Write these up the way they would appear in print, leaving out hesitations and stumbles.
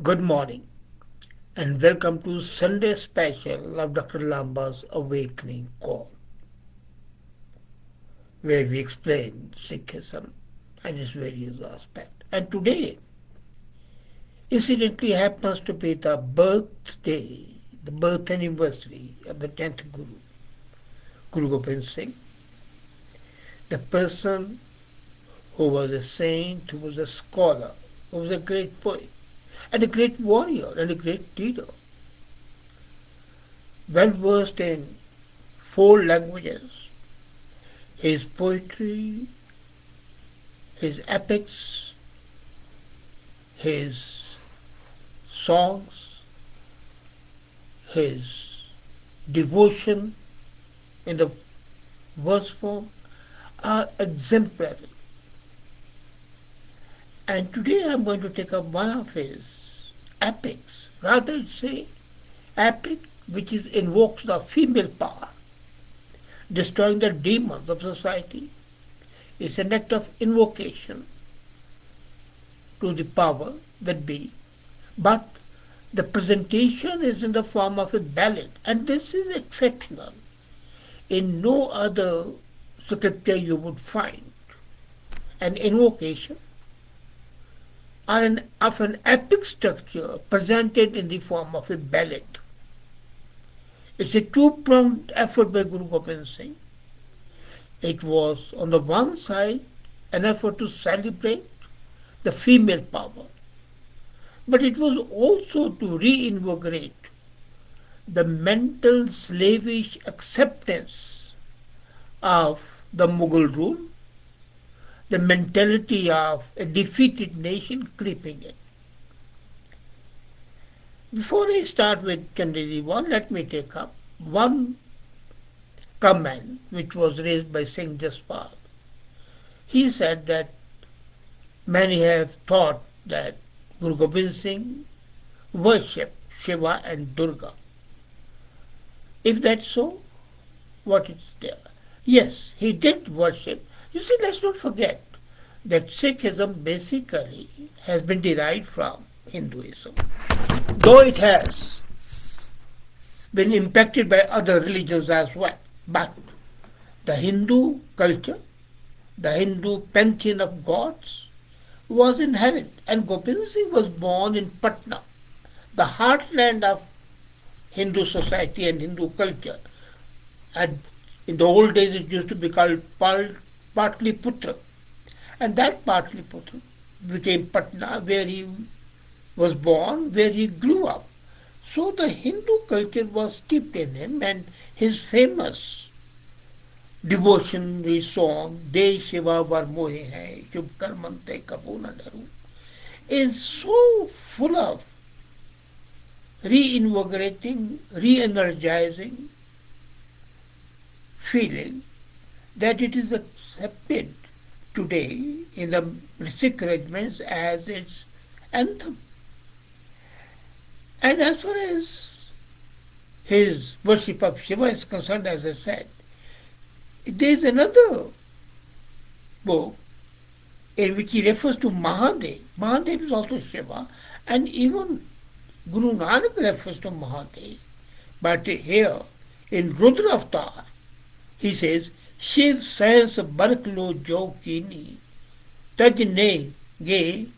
Good morning and welcome to Sunday special of Dr. Lamba's Awakening Call, where we explain Sikhism and its various aspects. And today, incidentally, happens to be the birth anniversary of the 10th Guru, Guru Gobind Singh, the person who was a saint, who was a scholar, who was a great poet, and a great warrior, and a great leader, well versed in four languages. His poetry, his epics, his songs, his devotion in the verse form are exemplary. And today I'm going to take up one of his epics, rather say epic which invokes the female power, destroying the demons of society. It's an act of invocation to the power that be. But the presentation is in the form of a ballad, and this is exceptional. In no other scripture you would find an invocation of an epic structure presented in the form of a ballad. It's a two-pronged effort by Guru Gobind Singh. It was, on the one side, an effort to celebrate the female power, but it was also to reinvigorate the mental slavish acceptance of the Mughal rule, the mentality of a defeated nation creeping in. Before I start with Chandi Di Var, let me take up one comment which was raised by Singh Jaspal. He said that many have thought that Guru Gobind Singh worshipped Shiva and Durga. If that's so, what is there? Yes, he did worship. You see, let's not forget that Sikhism basically has been derived from Hinduism, though it has been impacted by other religions as well. But the Hindu culture, the Hindu pantheon of gods, was inherent, and Gobind Singh was born in Patna, the heartland of Hindu society and Hindu culture. And in the old days, it used to be called Patliputra, and that Patliputra became Patna, where he was born, where he grew up. So the Hindu culture was steeped in him, and his famous devotionary song, De Shiva Var Mohe Hai, Shubh Karmante Kabu Na Daru, is so full of reinvigorating, re-energizing feeling that it is accepted today in the Sikh regiments as its anthem. And as far as his worship of Shiva is concerned, as I said, there is another book in which he refers to Mahadev. Mahadev is also Shiva, and even Guru Nanak refers to Mahadev. But here, in Rudra Avatar, he says, Shiv Sans Barklo Jo Kini, Tajne Ge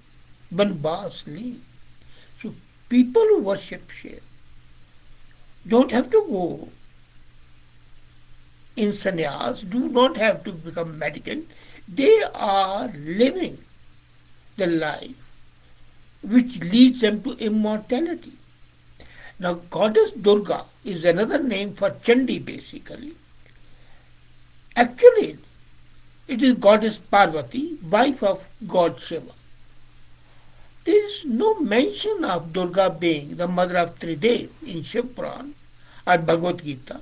Banbas Li. So people who worship Shiv don't have to go in sannyas, do not have to become mendicant. They are living the life which leads them to immortality. Now, goddess Durga is another name for Chandi basically. Actually, it is goddess Parvati, wife of god Shiva. There is no mention of Durga being the mother of Tridev in Shiv Puran or Bhagavad Gita,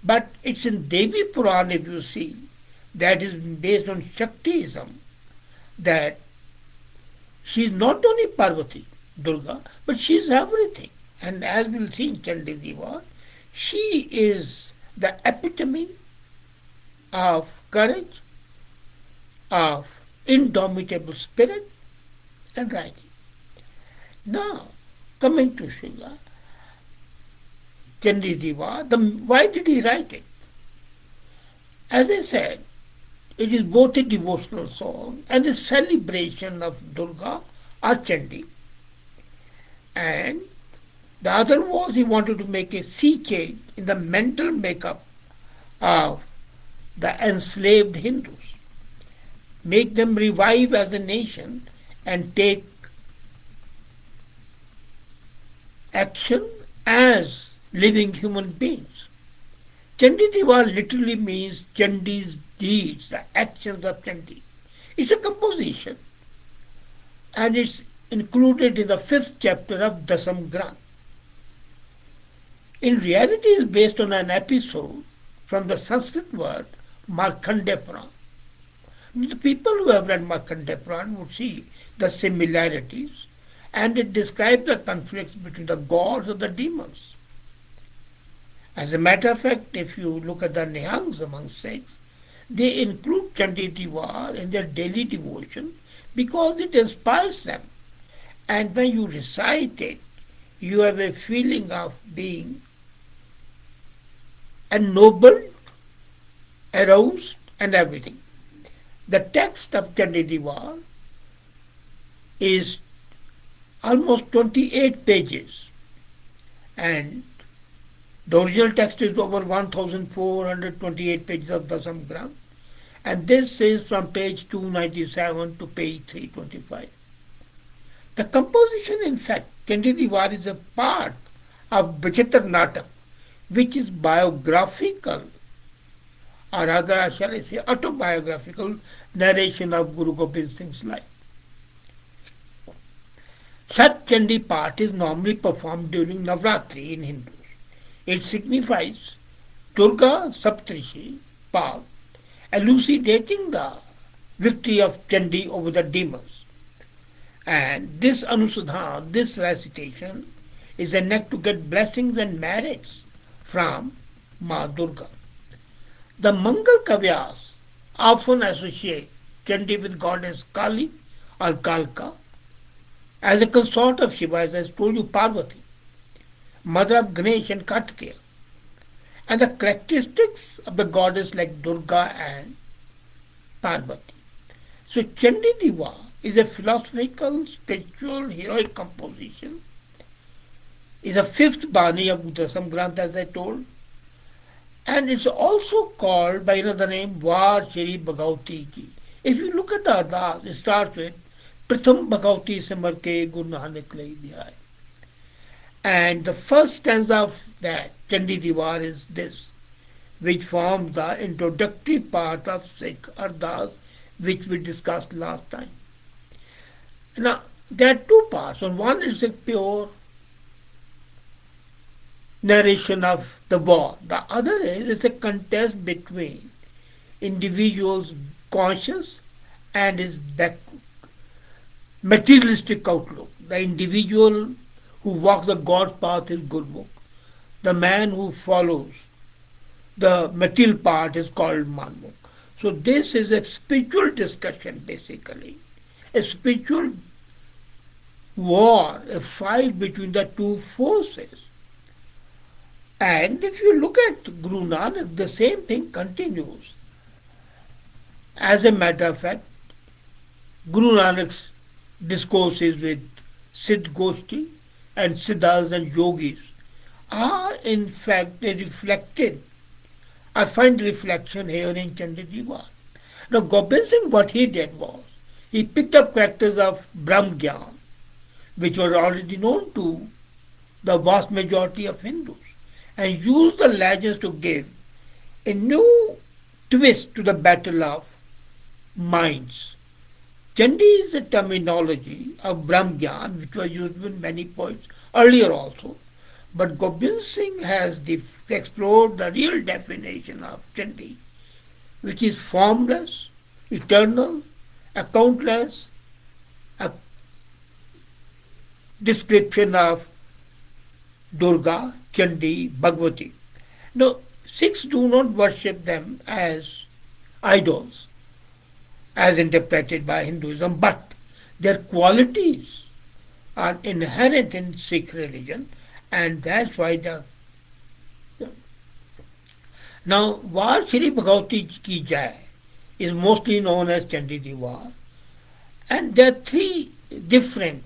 but it's in Devi Puran, if you see, that is based on Shaktiism, that she is not only Parvati, Durga, but she is everything. And as we'll see in Chandi Di Var, she is the epitome of courage, of indomitable spirit and writing. Now, coming to Srila Chandi Di Var, why did he write it? As I said, it is both a devotional song and a celebration of Durga or Chandi. And the other was he wanted to make a sea change in the mental makeup of the enslaved Hindus, make them revive as a nation and take action as living human beings. Chandi Di Var literally means Chandi's deeds, the actions of Chandi. It's a composition and it's included in the fifth chapter of Dasam Granth. In reality, it is based on an episode from the Sanskrit word Markandeya Puran. The people who have read Markandeya Puran would see the similarities, and it describes the conflicts between the gods and the demons. As a matter of fact, if you look at the Nihangs among Sikhs, they include Chandi Di Var in their daily devotion because it inspires them. And when you recite it, you have a feeling of being ennobled, aroused, and everything. The text of Chandi Di Var is almost 28 pages, and the original text is over 1428 pages of Dasam Granth, and this is from page 297 to page 325. The composition, in fact, Chandi Di Var is a part of Vichitra Natak, which is biographical, or rather, shall I say, autobiographical narration of Guru Gobind Singh's life. Such Chandi part is normally performed during Navratri in Hindus. It signifies Durga Saptrishi path, elucidating the victory of Chandi over the demons. And this Anusudhan, this recitation, is an act to get blessings and merits from Ma Durga. The Mangal Kavyas often associate Chandi with goddess Kali or Kalka as a consort of Shiva, as I told you, Parvati, mother of Ganesh and Kartikeya, and the characteristics of the goddess like Durga and Parvati. So Chandi Di Var is a philosophical, spiritual, heroic composition, is a fifth Bani of Dasam Granth, as I told, and it's also called by another name Var Shri Bhagavati Ki. If you look at the Ardas, it starts with Pratham Bhagavati Simar Ke Guru Nanak Lai Dhyai. And the first stanza of that Chandi Di Var is this, which forms the introductory part of Sikh Ardas, which we discussed last time. Now, there are two parts. On one is a pure narration of the war. The other is a contest between individual's conscious and his materialistic outlook. The individual who walks the God's path is Gurmukh. The man who follows the material part is called Manmukh. So this is a spiritual discussion basically. A spiritual war, a fight between the two forces. And if you look at Guru Nanak, the same thing continues. As a matter of fact, Guru Nanak's discourses with Siddh Goshti and Siddhas and Yogis are in fact reflected. I find reflection here in Chandi Di Var. Now Gobind Singh, what he did was, he picked up characters of Brahm Gyan, which were already known to the vast majority of Hindus, and used the legends to give a new twist to the battle of minds. Chandi is a terminology of Brahm Gyan, which was used in many poets earlier also. But Gobind Singh has explored the real definition of Chandi, which is formless, eternal, accountless, a description of Durga, Chandi, Bhagavati. Now, Sikhs do not worship them as idols, as interpreted by Hinduism, but their qualities are inherent in Sikh religion, and that's why the now Var Shri Bhagavati Ki Jai is mostly known as Chandi Di Var, and there are three different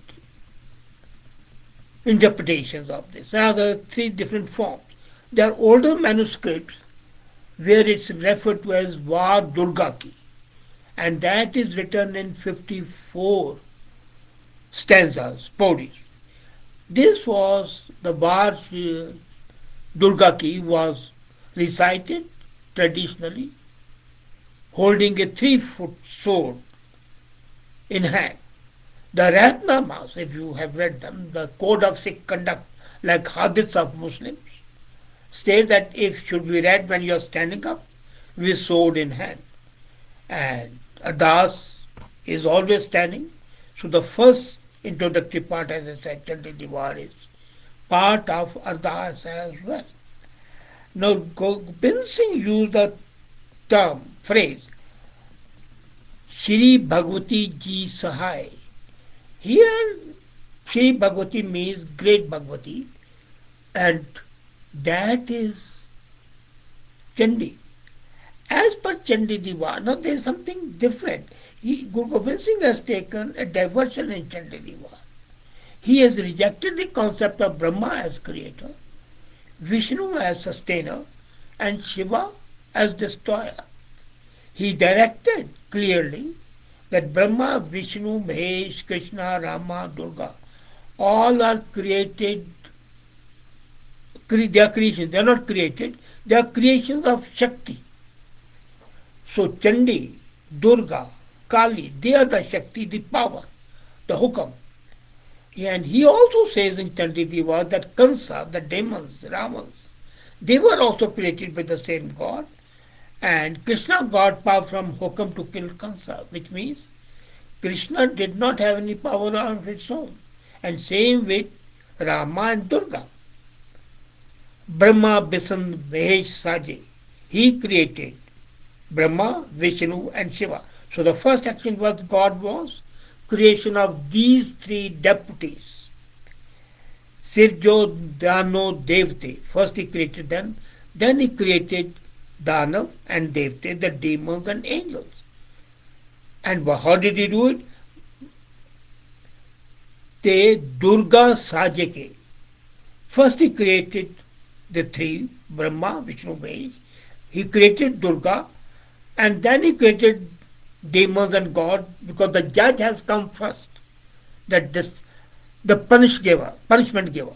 interpretations of this. Rather, three different forms. There are older manuscripts where it's referred to as Var Durga Ki, and that is written in 54 stanzas, podis. This was the Var Durga Ki was recited traditionally holding a 3-foot sword in hand. The Ratnamas, if you have read them, the code of Sikh conduct, like hadiths of Muslims, state that if should be read when you are standing up with sword in hand. And Ardas is always standing. So the first introductory part, as I said, Chandi Di Var, is part of Ardas as well. Now, Gobind Singh used the phrase, Shri Bhagavati Ji Sahai. Here, Shri Bhagavati means great Bhagavati, and that is Chandi. As per Chandi Di Var, now there is something different. Guru Gobind Singh has taken a diversion in Chandi Di Var. He has rejected the concept of Brahma as creator, Vishnu as sustainer, and Shiva as destroyer. He directed clearly that Brahma, Vishnu, Mahesh, Krishna, Rama, Durga, all are created, they are creations, they are not created, they are creations of Shakti. So Chandi, Durga, Kali, they are the Shakti, the power, the Hukam. And he also says in Chandi Di Var that Kansa, the demons, Ravans, they were also created by the same God. And Krishna got power from Hukam to kill Kansa, which means Krishna did not have any power of its own. And same with Rama and Durga. Brahma, Bisan, Mahesh, Saje. He created Brahma, Vishnu and Shiva. So the first action was God was creation of these three deputies. Sirjo, Dano, Devte. First he created them. Then he created Danav and Devte, the demons and angels. And how did he do it? Te Durga Sajeke. First he created the three, Brahma, Vishnu, Mahesh. He created Durga, and then he created demons and God, because the judge has come first. That this, the punishment giver.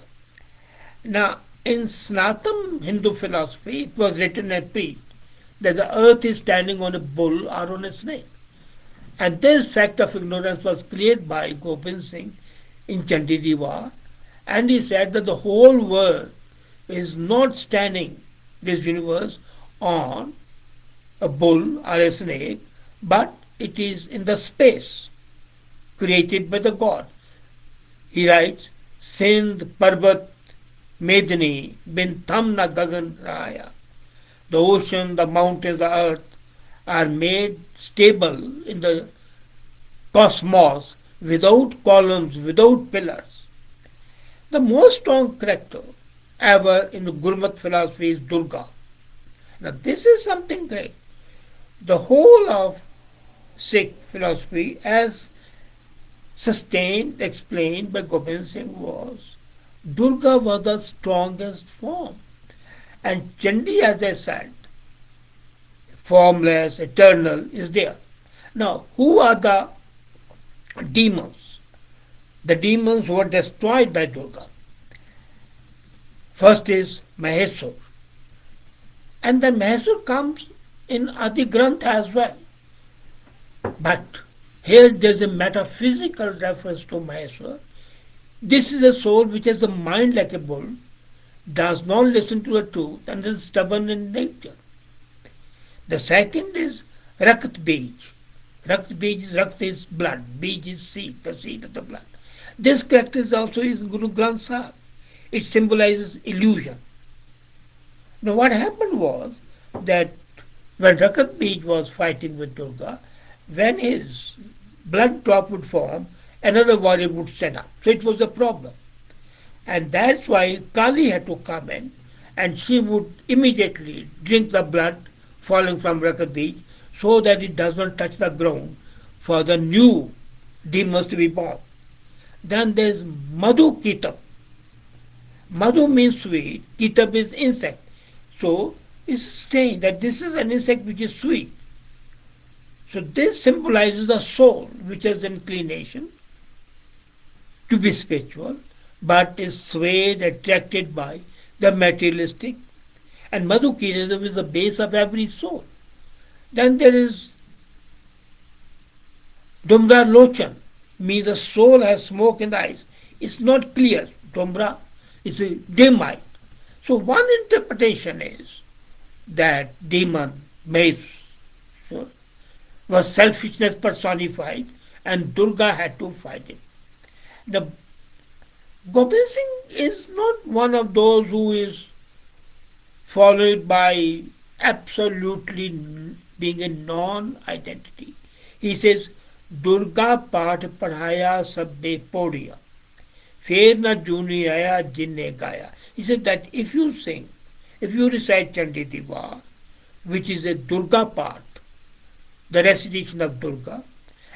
Now, in Sanatana Hindu philosophy, it was written and preached that the earth is standing on a bull or on a snake. And this fact of ignorance was cleared by Gobind Singh in Chandi Di Var, and he said that the whole world is not standing, this universe, on a bull or a snake, but it is in the space created by the God. He writes, Sindh, Parvat, Medni, Bin Thamna Gagan Raya. The ocean, the mountains, the earth are made stable in the cosmos without columns, without pillars. The most strong character ever in the Gurmat philosophy is Durga. Now this is something great. The whole of Sikh philosophy, as sustained, explained by Gobind Singh, was Durga was the strongest form. And Chandi, as I said, formless, eternal, is there. Now, who are the demons? The demons who were destroyed by Durga. First is Mahesur. And then Mahesur comes in Adi Granth as well. But here there is a metaphysical reference to Mahesur. This is a soul which has a mind like a bull, does not listen to the truth, and is stubborn in nature. The second is Rakat Bij. Rakat Bij is Rakt is blood, Bij is seed, the seed of the blood. This character is also in Guru Granth Sahib. It symbolizes illusion. Now what happened was that when Rakat Bij was fighting with Durga, when his blood drop would form, another warrior would stand up. So it was a problem. And that's why Kali had to come in, and she would immediately drink the blood falling from Rakat Beach so that it does not touch the ground for the new demons to be born. Then there's Madhu Kitab. Madhu means sweet, Kitab is insect. So it's saying that this is an insect which is sweet. So this symbolizes the soul which has inclination to be spiritual but is swayed, attracted by the materialistic. And Madhukirasam is the base of every soul. Then there is Dumra Lochan, means the soul has smoke in the eyes. It's not clear. Dumra is a dim eye. So one interpretation is that demon was selfishness personified and Durga had to fight it. Now, Gobind Singh is not one of those who is followed by absolutely being a non-identity. He says, Durga Path Padhaya Sabbe Podiya. Fer na juni aya jinne gaya. He said that if you sing, if you recite Chandi Di Var, which is a Durga part, the recitation of Durga,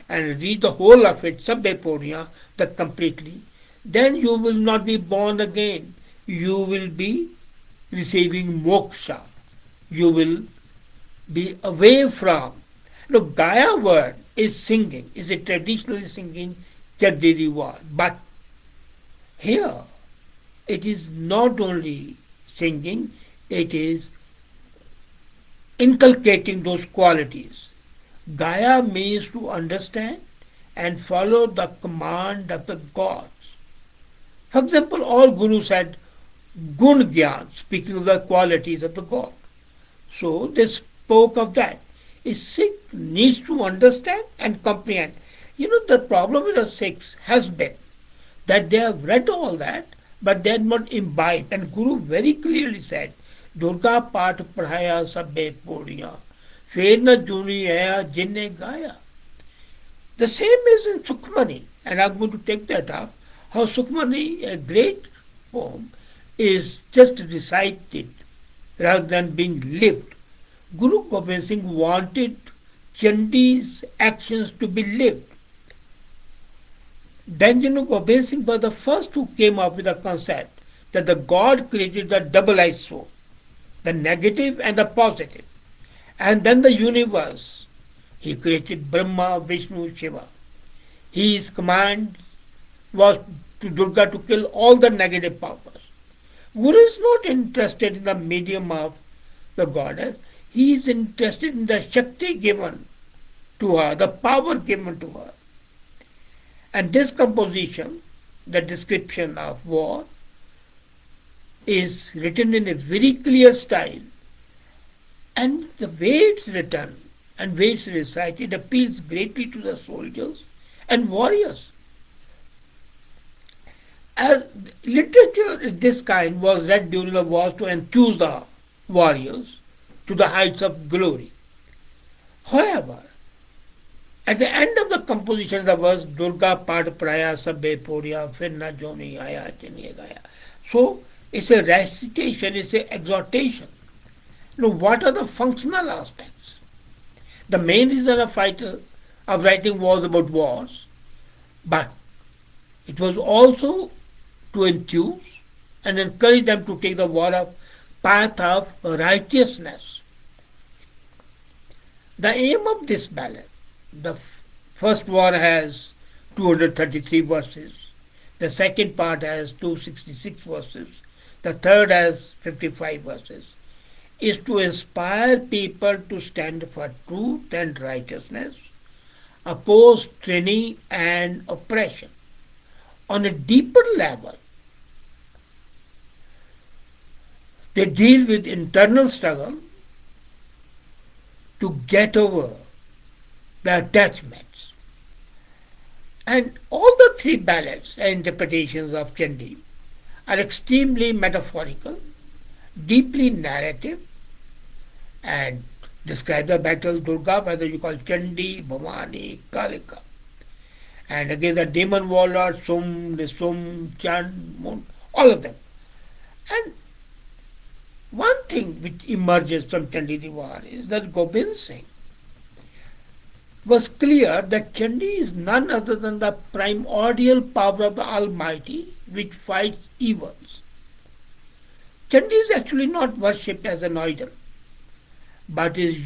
and read the whole of it, Sabbe Podiya, the completely, then you will not be born again. You will be receiving moksha. You will be away from. Look, Gaya word is singing, is a traditionally singing Chandi Di Var. But here, it is not only singing, it is inculcating those qualities. Gaya means to understand and follow the command of the gods. For example, all gurus had gun gyan, speaking of the qualities of the god. So they spoke of that. A Sikh needs to understand and comprehend. You know, the problem with the Sikhs has been that they have read all that, but they have not imbibed. And Guru very clearly said, Durga Path Padhaya Sabbe Podiya, Fer na juni aya jinne gaya. The same is in Sukhmani, and I'm going to take that up. How Sukhmani, a great poem, is just recited rather than being lived. Guru Gobind Singh wanted Chandi's actions to be lived. Then, Gobind Singh was the first who came up with the concept that the God created the double-eyed soul, the negative and the positive. And then the universe. He created Brahma, Vishnu, Shiva. His command was to Durga to kill all the negative powers. Guru is not interested in the medium of the goddess. He is interested in the Shakti given to her, the power given to her. And this composition, the description of war, is written in a very clear style. And the way it's written and way it's recited appeals greatly to the soldiers and warriors. As literature of this kind was read during the wars to enthuse the warriors to the heights of glory. However, at the end of the composition, the verse Durga Path Praya Sabbe Podiya Finna Joni Aya Jinye Gaya. So it's a recitation, it's an exhortation. Now, what are the functional aspects? The main reason of writing was about wars, but it was also to enthuse and encourage them to take the path of righteousness. The aim of this ballad, the first one has 233 verses, the second part has 266 verses, the third has 55 verses, is to inspire people to stand for truth and righteousness, oppose tyranny and oppression. On a deeper level, they deal with internal struggle to get over the attachments. And all the three ballads and interpretations of Chandi are extremely metaphorical, deeply narrative, and describe the battle Durga, whether you call Chandi, Bhavani, Kalika. And again the demon warlord, Sum, Chand, Mun, all of them. And one thing which emerges from Chandi Di Var is that Gobind Singh was clear that Chandi is none other than the primordial power of the Almighty which fights evils. Chandi is actually not worshipped as an idol, but is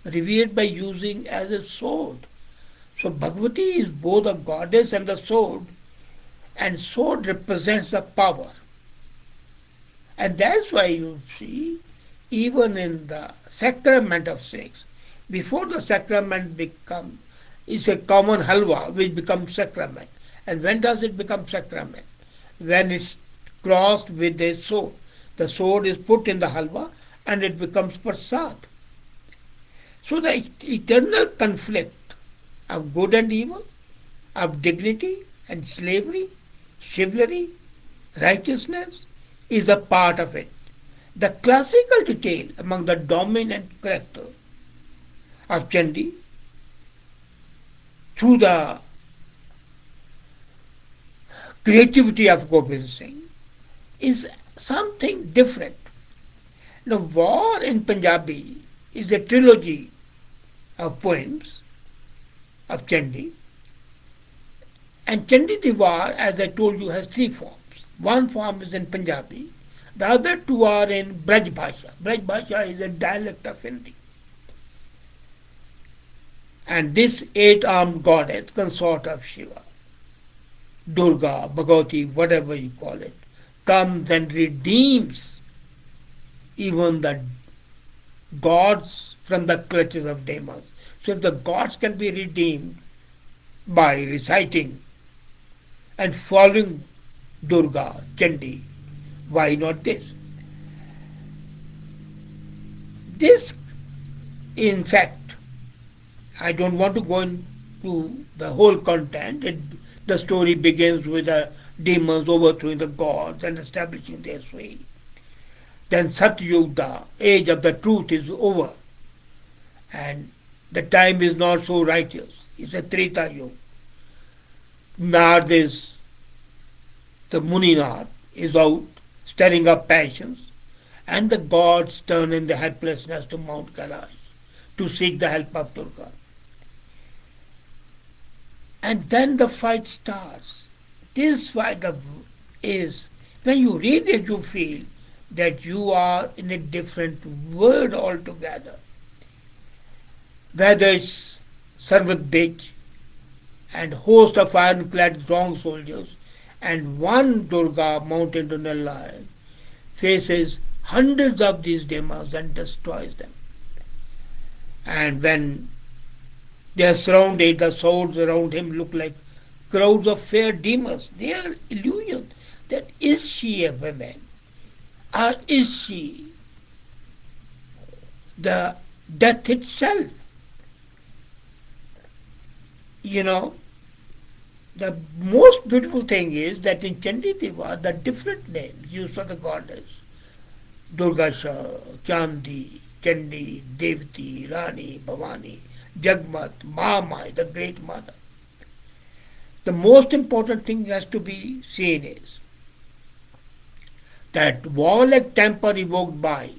revered by using as a sword. So Bhagavati is both a goddess and a sword represents the power. And that's why you see, even in the sacrament of sex, before the sacrament it's a common halwa which becomes sacrament. And when does it become sacrament? When it's crossed with a sword. The sword is put in the halwa and it becomes prasad. So the eternal conflict of good and evil, of dignity and slavery, chivalry, righteousness is a part of it. The classical detail among the dominant character of Chandi through the creativity of Gobind Singh is something different. Now, War in Punjabi is a trilogy of poems of Chandi, and Chandi Di Var, as I told you, has three forms. One form is in Punjabi, the other two are in Braj Bhasha. Braj Bhasha is a dialect of Hindi. And this eight-armed goddess, consort of Shiva, Durga, Bhagavati, whatever you call it, comes and redeems even the gods from the clutches of demons. So if the gods can be redeemed by reciting and following Durga, Chandi, why not this? This, in fact, I don't want to go into the whole content. The story begins with the demons overthrowing the gods and establishing their sway. Then Satyug, the age of the truth, is over. And the time is not so righteous. It's a Treta Yuga. Nard the Muni Nard is out, stirring up passions, and the gods turn in their helplessness to Mount Kailash to seek the help of Durga. And then the fight starts. This fight is, when you read it, you feel that you are in a different world altogether. Whether it's Sarvat Bitch and host of ironclad strong soldiers and one Durga mounted on a lion faces hundreds of these demons and destroys them. And when they are surrounded, the swords around him look like crowds of fair demons. They are illusions. That is she a woman? Or is she the death itself? You know, the most beautiful thing is that in Chandi Di Var, the different names used for the goddess, Durga, Chandi, Chandi, Devati, Rani, Bhavani, Jagmat, Mahamai, the Great Mother. The most important thing has to be seen is that warlike temper evoked by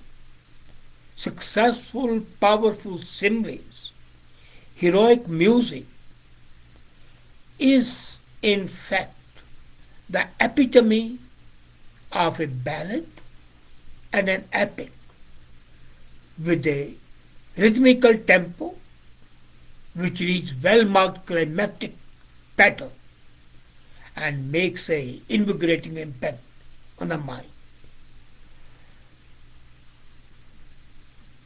successful, powerful symbols, heroic music, is in fact the epitome of a ballad and an epic with a rhythmical tempo which reaches well-marked climactic pattern and makes a invigorating impact on the mind.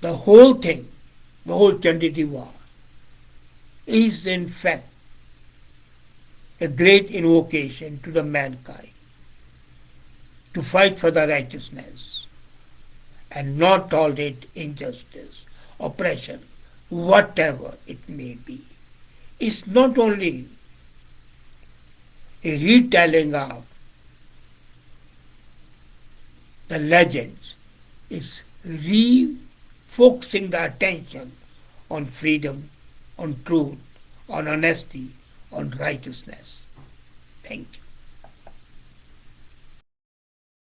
The whole thing, the whole Chandi Di Var, is in fact a great invocation to the mankind to fight for the righteousness and not tolerate injustice, oppression, whatever it may be. It's not only a retelling of the legends, it's refocusing the attention on freedom, on truth, on honesty, on righteousness. Thank you.